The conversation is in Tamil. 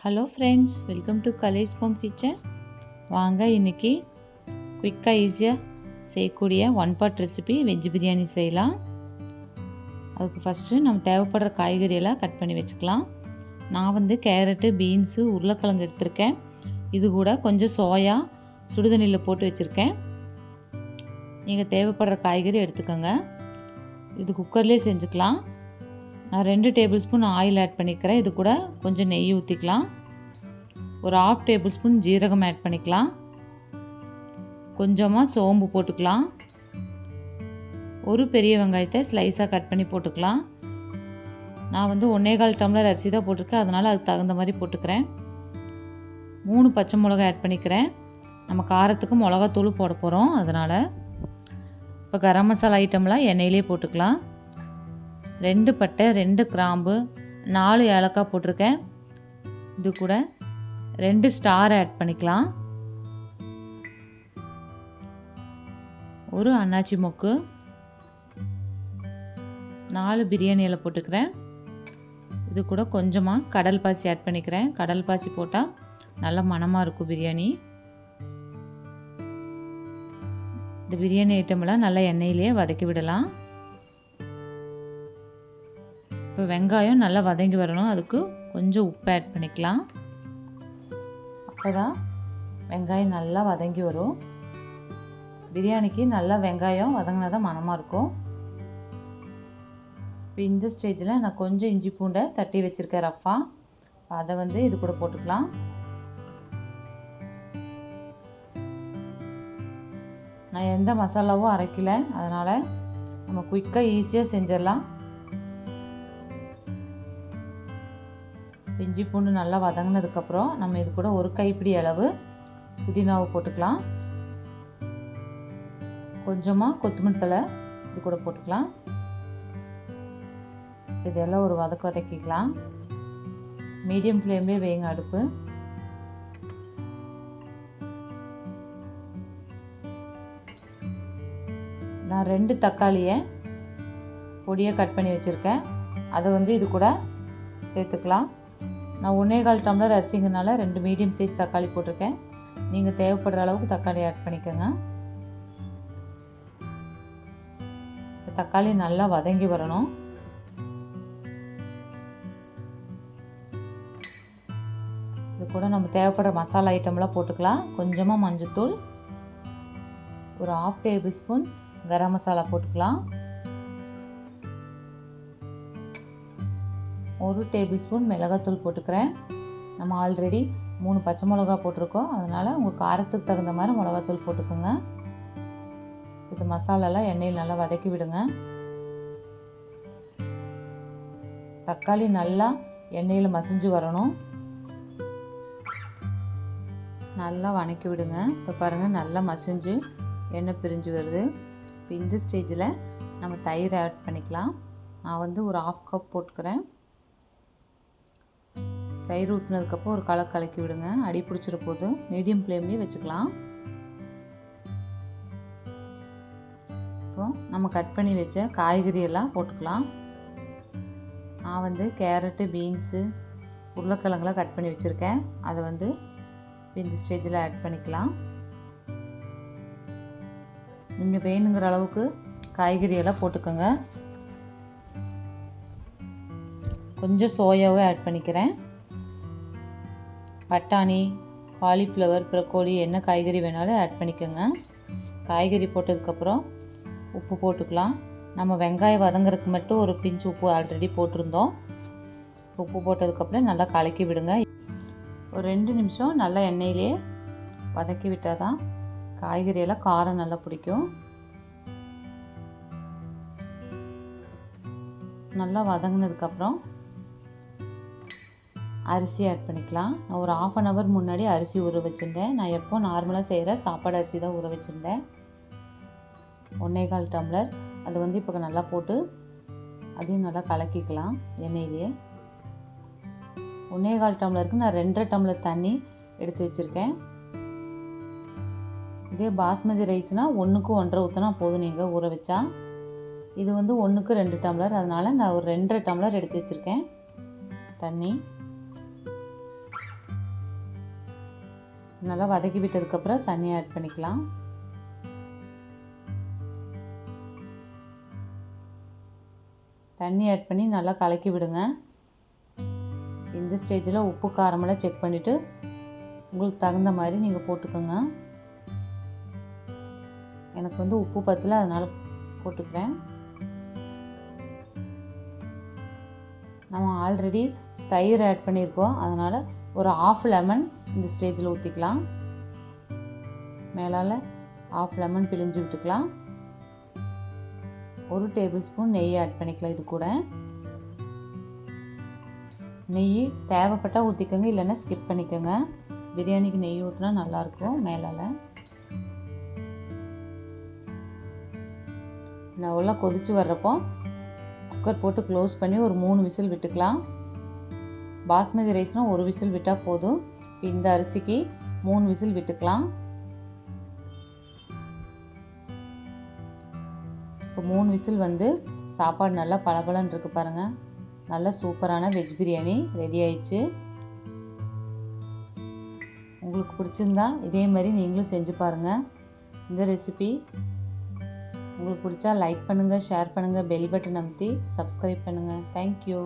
Hello friends, welcome to Kalai's home kitchen. வாங்க இன்றைக்கி குயிக்காக ஈஸியாக செய்யக்கூடிய one pot recipe veg biryani செய்யலாம். அதுக்கு ஃபஸ்ட்டு நம்ம தேவைப்படுற காய்கறியெல்லாம் கட் பண்ணி வச்சுக்கலாம். நான் வந்து கேரட்டு, பீன்ஸு, உருளைக்கிழங்கு எடுத்திருக்கேன். இது கூட கொஞ்சம் சோயா சுடுதண்ணியில் போட்டு வச்சுருக்கேன். நீங்கள் தேவைப்படுற காய்கறி எடுத்துக்கோங்க. இது குக்கர்லேயே செஞ்சுக்கலாம். நான் 2 டேபிள் ஸ்பூன் ஆயில் ஆட் பண்ணிக்கிறேன். இது கூட கொஞ்சம் நெய் ஊற்றிக்கலாம். ஒரு 1/2 டேபிள் ஸ்பூன் ஜீரகம் ஆட் பண்ணிக்கலாம். கொஞ்சமாக சோம்பு போட்டுக்கலாம். ஒரு பெரிய வெங்காயத்தை ஸ்லைஸாக கட் பண்ணி போட்டுக்கலாம். நான் வந்து 1/4 டம்ளர் அரிசி தான் போட்டிருக்கேன், அதனால் அதுக்கு தகுந்த மாதிரி போட்டுக்கிறேன். 3 பச்சை மிளகாய் ஆட் பண்ணிக்கிறேன். நம்ம காரத்துக்கு மிளகாத்தூள் போட போகிறோம், அதனால். இப்போ கரம் மசாலா ஐட்டம்லாம் எண்ணெயிலே போட்டுக்கலாம். 2 பட்டை, 2 கிராம்பு, 4 ஏலக்காய் போட்டிருக்கேன். இது கூட 2 ஸ்டார் ஆட் பண்ணிக்கலாம். ஒரு அன்னாச்சி மொக்கு, 4 பிரியாணி இலை போட்டுக்கிறேன். இது கூட கொஞ்சமாக கடல் பாசி ஆட் பண்ணிக்கிறேன். கடல் பாசி போட்டால் நல்ல மணமாக இருக்கும் பிரியாணி. இந்த பிரியாணி ஐட்டமெல்லாம் நல்லா எண்ணெயிலேயே வதக்கி விடலாம். இப்போ வெங்காயம் நல்லா வதங்கி வரணும், அதுக்கு கொஞ்சம் உப்பு ஆட் பண்ணிக்கலாம். அப்போ தான் வெங்காயம் நல்லா வதங்கி வரும். பிரியாணிக்கு நல்லா வெங்காயம் வதங்கினா தான் மணமாக இருக்கும். இப்போ இந்த ஸ்டேஜில் நான் கொஞ்சம் இஞ்சி பூண்டை தட்டி வச்சுருக்கேன் ரஃப்பாக. அதை வந்து இது கூட போட்டுக்கலாம். நான் எந்த மசாலாவும் அரைக்கல, அதனால் நம்ம குயிக்காக ஈஸியாக செஞ்சிடலாம். இஞ்சி பூண்டு நல்லா வதங்கினதுக்கப்புறம் நம்ம இது கூட ஒரு கைப்பிடி அளவு புதினாவை போட்டுக்கலாம். கொஞ்சமாக கொத்தமல்லி தழை இது கூட போட்டுக்கலாம். இதெல்லாம் ஒரு வதக்கிக்கலாம். மீடியம் ஃப்ளேம்லேயே வைங்க அடுப்பு. நான் 2 தக்காளியை பொடியாக கட் பண்ணி வச்சுருக்கேன். அதை வந்து இது கூட சேர்த்துக்கலாம். நான் 1/4 டம்ளர் அரிசிங்கனால 2 மீடியம் சைஸ் தக்காளி போட்டிருக்கேன். நீங்கள் தேவைப்படுற அளவுக்கு தக்காளி ஆட் பண்ணிக்கோங்க. இந்த தக்காளி நல்லா வதங்கி வரணும். இது கூட நம்ம தேவைப்படுற மசாலா ஐட்டம்லாம் போட்டுக்கலாம். கொஞ்சமாக மஞ்சள்தூள், ஒரு 1/2 டேபிள் ஸ்பூன் கரம் மசாலா போட்டுக்கலாம். 1 டேபிள் ஸ்பூன் மிளகாத்தூள் போட்டுக்கிறேன். நம்ம ஆல்ரெடி 3 பச்சை மிளகா போட்டிருக்கோம், அதனால் உங்கள் காரத்துக்கு தகுந்த மாதிரி மிளகாத்தூள் போட்டுக்கோங்க. இது மசாலாலாம் எண்ணெயில் நல்லா வதக்கி விடுங்க. தக்காளி நல்லா எண்ணெயில் மசிஞ்சு வரணும். நல்லா வதக்கி விடுங்க. இப்போ பாருங்கள், நல்லா மசிஞ்சு எண்ணெய் பிரிஞ்சு வருது. இப்போ இந்த ஸ்டேஜில் நம்ம தயிர் ஆட் பண்ணிக்கலாம். நான் வந்து ஒரு 1/2 கப் போட்டுக்கிறேன். தயிர் ஊற்றினதுக்கப்புறம் ஒரு கலக்கி விடுங்க. அடி பிடிச்சிட போது மீடியம் ஃப்ளேம்லேயே வச்சுக்கலாம். இப்போ நம்ம கட் பண்ணி வச்ச காய்கறி எல்லாம் போட்டுக்கலாம். நான் வந்து கேரட்டு, பீன்ஸு, உருளைக்கிழங்குலாம் கட் பண்ணி வச்சுருக்கேன். அதை வந்து இந்த ஸ்டேஜில் ஆட் பண்ணிக்கலாம். நீங்கள் வேணுங்கிற அளவுக்கு காய்கறியெல்லாம் போட்டுக்கோங்க. கொஞ்சம் சோயாவே ஆட் பண்ணிக்கிறேன். பட்டாணி, காலிஃப்ளவர், ப்ரொக்கோலி என்ன காய்கறி வேணாலும் ஆட் பண்ணிக்கோங்க. காய்கறி போட்டதுக்கப்புறம் உப்பு போட்டுக்கலாம். நம்ம வெங்காயம் வதங்குறதுக்கு மட்டும் ஒரு பிஞ்சு உப்பு ஆல்ரெடி போட்டிருந்தோம். உப்பு போட்டதுக்கப்புறம் நல்லா கலக்கி விடுங்க. ஒரு 2 நிமிஷம் நல்லா எண்ணெயிலே வதக்கி விட்டால் தான் காய்கறியெல்லாம் காரம் நல்லா பிடிக்கும். நல்லா வதங்கினதுக்கப்புறம் அரிசி ஆட் பண்ணிக்கலாம். நான் ஒரு 1/2 hour முன்னாடி அரிசி ஊற வச்சுருந்தேன். நான் எப்போ நார்மலாக செய்கிற சாப்பாடு அரிசி தான் ஊற வச்சுருந்தேன். 1/4 டம்ளர். அது வந்து இப்போ நல்லா போட்டு அதையும் நல்லா கலக்கிக்கலாம் எண்ணெயிலேயே. 1/4 டம்ளருக்கு நான் 2.5 டம்ளர் தண்ணி எடுத்து வச்சுருக்கேன். இதே பாஸ்மதி ரைஸ்னால் 1க்கு 1.5 ஊற்றினா போதும் நீங்கள் ஊற வச்சா. இது வந்து 1க்கு 2 டம்ளர், அதனால் நான் ஒரு 2.5 டம்ளர் எடுத்து வச்சுருக்கேன் தண்ணி. நல்லா வதக்கி விட்டதுக்கப்புறம் தண்ணி ஆட் பண்ணிக்கலாம். தண்ணி ஆட் பண்ணி நல்லா கலக்கி விடுங்க. இந்த ஸ்டேஜில் உப்பு காரமெல்லாம் செக் பண்ணிவிட்டு உங்களுக்கு தகுந்த மாதிரி நீங்கள் போட்டுக்கோங்க. எனக்கு உப்பு பத்தல, அதனால் போட்டுக்கிறேன். நம்ம ஆல்ரெடி தயிர் ஆட் பண்ணியிருக்கோம், அதனால் ஒரு ½ லெமன் இந்த ஸ்டேஜில் ஊற்றிக்கலாம். மேலால் ½ லெமன் பிழிஞ்சு விட்டுக்கலாம். 1 டேபிள் ஸ்பூன் நெய் ஆட் பண்ணிக்கலாம். இது கூட நெய் தேவைப்பட்டால் ஊற்றிக்கோங்க, இல்லைன்னா ஸ்கிப் பண்ணிக்கோங்க. பிரியாணிக்கு நெய் ஊற்றினா நல்லாயிருக்கும். மேலால் நல்லா கொதித்து வர்றப்போ குக்கர் போட்டு க்ளோஸ் பண்ணி ஒரு 3 விசில் விட்டுக்கலாம். பாஸ்மதி ரைஸ்னால் 1 விசில் விட்டால் போதும். இந்த அரிசிக்கு 3 விசில் விட்டுக்கலாம். இப்போ 3 விசில் சாப்பாடு நல்லா பளபளன்னு இருக்குது பாருங்கள். நல்லா சூப்பரான வெஜ் பிரியாணி ரெடி ஆயிடுச்சு. உங்களுக்கு பிடிச்சிருந்தா இதே மாதிரி நீங்களும் செஞ்சு பாருங்கள். இந்த ரெசிபி உங்களுக்கு பிடிச்சா லைக் பண்ணுங்கள், ஷேர் பண்ணுங்கள், பெல் பட்டன் அமுத்தி சப்ஸ்கிரைப் பண்ணுங்கள். தேங்க்யூ.